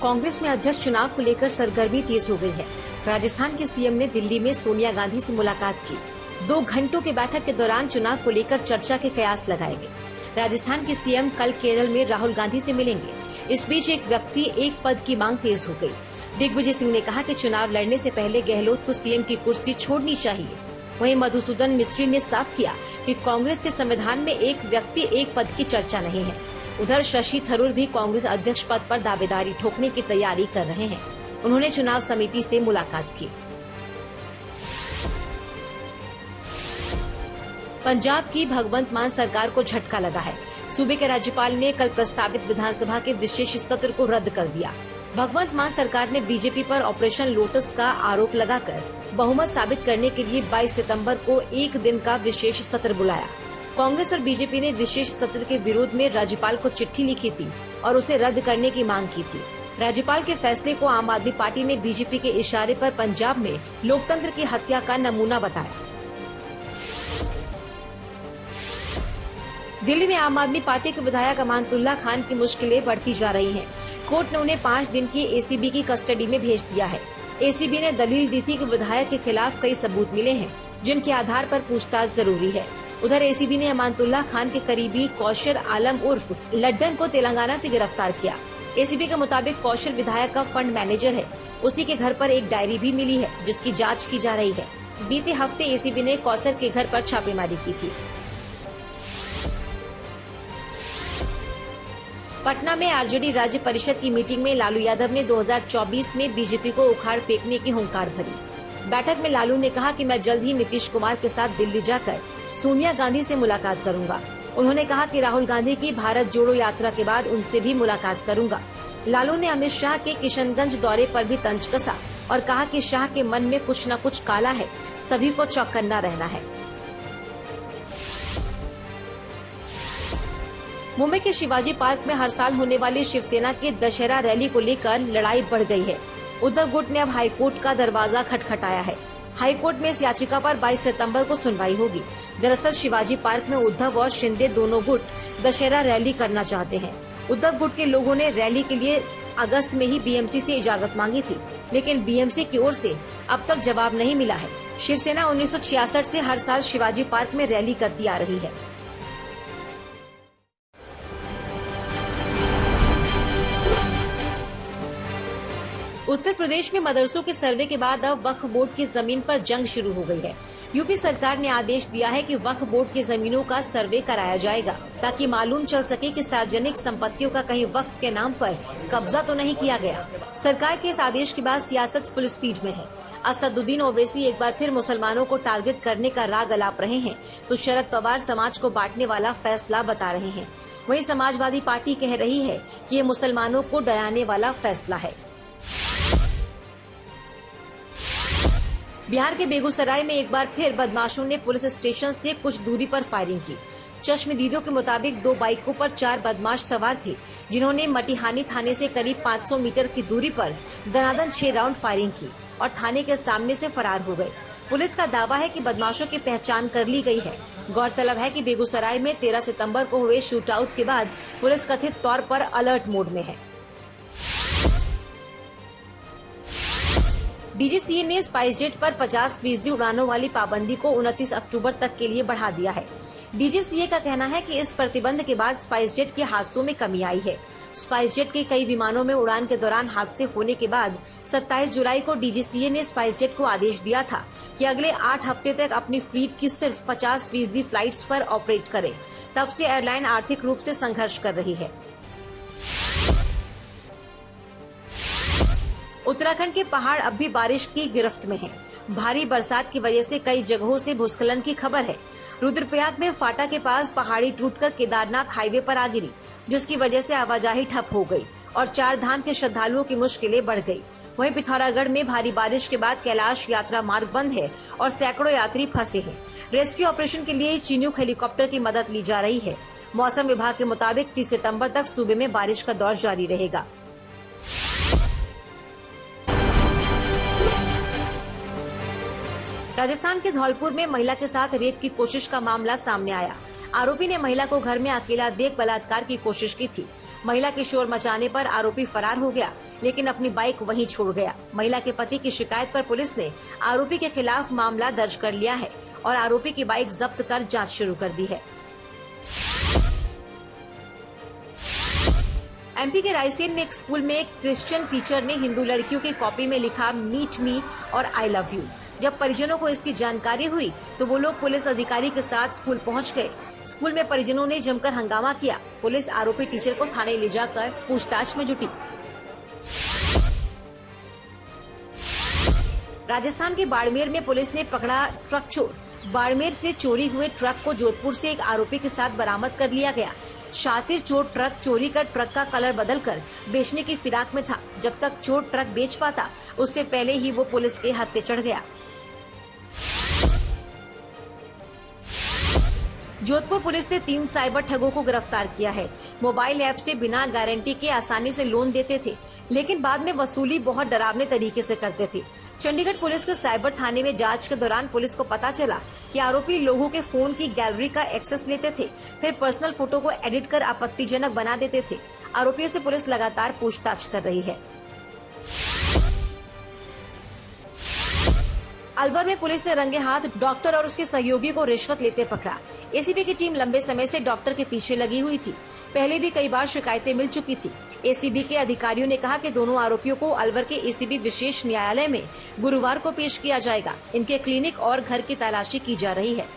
कांग्रेस में अध्यक्ष चुनाव को लेकर सरगर्मी तेज हो गई है। राजस्थान के सीएम ने दिल्ली में सोनिया गांधी से मुलाकात की। 2 घंटों की बैठक के दौरान चुनाव को लेकर चर्चा के कयास लगाए गए। राजस्थान के सीएम कल केरल में राहुल गांधी से मिलेंगे। इस बीच एक व्यक्ति एक पद की मांग तेज हो गई। दिग्विजय सिंह ने कहा कि चुनाव लड़ने से पहले गहलोत को सीएम की कुर्सी छोड़नी चाहिए। वहीं मधुसूदन मिस्त्री ने साफ किया कि कांग्रेस के संविधान में एक व्यक्ति एक पद की चर्चा नहीं है। उधर शशि थरूर भी कांग्रेस अध्यक्ष पद पर दावेदारी ठोकने की तैयारी कर रहे हैं। उन्होंने चुनाव समिति से मुलाकात की। पंजाब की भगवंत मान सरकार को झटका लगा है। सूबे के राज्यपाल ने कल प्रस्तावित विधानसभा के विशेष सत्र को रद्द कर दिया। भगवंत मान सरकार ने बीजेपी पर ऑपरेशन लोटस का आरोप लगाकर बहुमत साबित करने के लिए 22 सितंबर को एक दिन का विशेष सत्र बुलाया। कांग्रेस और बीजेपी ने विशेष सत्र के विरोध में राज्यपाल को चिट्ठी लिखी थी और उसे रद्द करने की मांग की थी। राज्यपाल के फैसले को आम आदमी पार्टी ने बीजेपी के इशारे पर पंजाब में लोकतंत्र की हत्या का नमूना बताया। दिल्ली में आम आदमी पार्टी के विधायक अमानतुल्लाह खान की मुश्किलें बढ़ती जा रही हैं। कोर्ट ने उन्हें 5 दिन की एसीबी की कस्टडी में भेज दिया है। एसीबी ने दलील दी थी कि विधायक के खिलाफ कई सबूत मिले हैं, जिनके आधार पर पूछताछ जरूरी है। उधर एसीबी ने अमानतुल्लाह खान के करीबी कौशर आलम उर्फ लड्डन को तेलंगाना से गिरफ्तार किया। एसीबी के मुताबिक कौशर विधायक का फंड मैनेजर है। उसी के घर पर एक डायरी भी मिली है, जिसकी जांच की जा रही है। बीते हफ्ते एसीबी ने कौशर के घर पर छापेमारी की थी। पटना में आरजेडी राज्य परिषद की मीटिंग में लालू यादव ने 2024 में बीजेपी को उखाड़ फेंकने की हुंकार भरी। बैठक में लालू ने कहा कि मैं जल्द ही नीतीश कुमार के साथ दिल्ली जाकर सोनिया गांधी से मुलाकात करूंगा। उन्होंने कहा कि राहुल गांधी की भारत जोड़ो यात्रा के बाद उनसे भी मुलाकात करूंगा। लालू ने अमित शाह के किशनगंज दौरे पर भी तंज कसा और कहा कि शाह के मन में कुछ न कुछ काला है, सभी को चौकन्ना रहना है। मुंबई के शिवाजी पार्क में हर साल होने वाली शिवसेना के दशहरा रैली को लेकर लड़ाई बढ़ गई है। उद्धव गुट ने अब हाईकोर्ट का दरवाजा खटखटाया है। हाईकोर्ट में इस याचिका पर 22 सितंबर को सुनवाई होगी। दरअसल शिवाजी पार्क में उद्धव और शिंदे दोनों गुट दशहरा रैली करना चाहते हैं। उद्धव गुट के लोगों ने रैली के लिए अगस्त में ही बीएमसी से इजाजत मांगी थी, लेकिन बीएमसी की ओर से अब तक जवाब नहीं मिला है। शिवसेना 1966 से हर साल शिवाजी पार्क में रैली करती आ रही है। उत्तर प्रदेश में मदरसों के सर्वे के बाद अब वक्फ बोर्ड की जमीन पर जंग शुरू हो गई है। यूपी सरकार ने आदेश दिया है कि वक्फ बोर्ड की जमीनों का सर्वे कराया जाएगा, ताकि मालूम चल सके कि सार्वजनिक संपत्तियों का कहीं वक्फ के नाम पर कब्जा तो नहीं किया गया। सरकार के इस आदेश के बाद सियासत फुल स्पीड में है। असदुद्दीन ओवैसी एक बार फिर मुसलमानों को टारगेट करने का राग अलाप रहे हैं, तो शरद पवार समाज को बांटने वाला फैसला बता रहे हैं। वहीं समाजवादी पार्टी कह रही है कि ये मुसलमानों को डराने वाला फैसला है। बिहार के बेगूसराय में एक बार फिर बदमाशों ने पुलिस स्टेशन से कुछ दूरी पर फायरिंग की। चश्मदीदों के मुताबिक 2 बाइकों पर 4 बदमाश सवार थे, जिन्होंने मटिहानी थाने से करीब 500 मीटर की दूरी पर दनादन 6 राउंड फायरिंग की और थाने के सामने से फरार हो गए। पुलिस का दावा है कि बदमाशों की पहचान कर ली गई है। गौरतलब है कि बेगूसराय में 13 सितंबर को हुए शूटआउट के बाद पुलिस कथित तौर पर अलर्ट मोड में है। डीजीसीए ने स्पाइसजेट पर 50% उड़ानों वाली पाबंदी को 29 अक्टूबर तक के लिए बढ़ा दिया है। डीजीसीए का कहना है कि इस प्रतिबंध के बाद स्पाइसजेट के हादसों में कमी आई है। स्पाइसजेट के कई विमानों में उड़ान के दौरान हादसे होने के बाद 27 जुलाई को डीजीसीए ने स्पाइसजेट को आदेश दिया था कि अगले 8 हफ्ते तक अपनी फ्लीट की सिर्फ 50% फ्लाइट्स पर ऑपरेट करे। तब से एयरलाइन आर्थिक रूप से संघर्ष कर रही है। उत्तराखंड के पहाड़ अब भी बारिश की गिरफ्त में हैं। भारी बरसात की वजह से कई जगहों से भूस्खलन की खबर है। रुद्रप्रयाग में फाटा के पास पहाड़ी टूटकर केदारनाथ हाईवे पर आ गिरी, जिसकी वजह से आवाजाही ठप हो गई और 4 धाम के श्रद्धालुओं की मुश्किलें बढ़ गई। वहीं पिथौरागढ़ में भारी बारिश के बाद कैलाश यात्रा मार्ग बंद है और सैकड़ों यात्री फंसे हैं। रेस्क्यू ऑपरेशन के लिए चिनूक हेलीकॉप्टर की मदद ली जा रही है। मौसम विभाग के मुताबिक 30 सितम्बर तक सूबे में बारिश का दौर जारी रहेगा। राजस्थान के धौलपुर में महिला के साथ रेप की कोशिश का मामला सामने आया। आरोपी ने महिला को घर में अकेला देख बलात्कार की कोशिश की थी। महिला के शोर मचाने पर आरोपी फरार हो गया, लेकिन अपनी बाइक वहीं छोड़ गया। महिला के पति की शिकायत पर पुलिस ने आरोपी के खिलाफ मामला दर्ज कर लिया है और आरोपी की बाइक जब्त कर जांच शुरू कर दी है। एमपी के रायसेन में एक स्कूल में एक क्रिश्चियन टीचर ने हिंदू लड़कियों की कॉपी में लिखा मीट मी और आई लव यू। जब परिजनों को इसकी जानकारी हुई तो वो लोग पुलिस अधिकारी के साथ स्कूल पहुंच गए। स्कूल में परिजनों ने जमकर हंगामा किया। पुलिस आरोपी टीचर को थाने ले जाकर पूछताछ में जुटी। राजस्थान के बाड़मेर में पुलिस ने पकड़ा ट्रक चोर। बाड़मेर से चोरी हुए ट्रक को जोधपुर से एक आरोपी के साथ बरामद कर लिया गया। शातिर चोर ट्रक चोरी कर ट्रक का कलर बदलकर बेचने की फिराक में था। जब तक चोर ट्रक बेच पाता उससे पहले ही वो पुलिस के हत्थे चढ़ गया। जोधपुर पुलिस ने 3 साइबर ठगों को गिरफ्तार किया है। मोबाइल ऐप से बिना गारंटी के आसानी से लोन देते थे, लेकिन बाद में वसूली बहुत डरावने तरीके से करते थे। चंडीगढ़ पुलिस के साइबर थाने में जांच के दौरान पुलिस को पता चला कि आरोपी लोगों के फोन की गैलरी का एक्सेस लेते थे, फिर पर्सनल फोटो को एडिट कर आपत्तिजनक बना देते थे। आरोपियों से पुलिस लगातार पूछताछ कर रही है। अलवर में पुलिस ने रंगे हाथ डॉक्टर और उसके सहयोगी को रिश्वत लेते पकड़ा। एसीबी की टीम लंबे समय से डॉक्टर के पीछे लगी हुई थी। पहले भी कई बार शिकायतें मिल चुकी थी। एसीबी के अधिकारियों ने कहा कि दोनों आरोपियों को अलवर के एसीबी विशेष न्यायालय में गुरुवार को पेश किया जाएगा। इनके क्लिनिक और घर की तलाशी की जा रही है।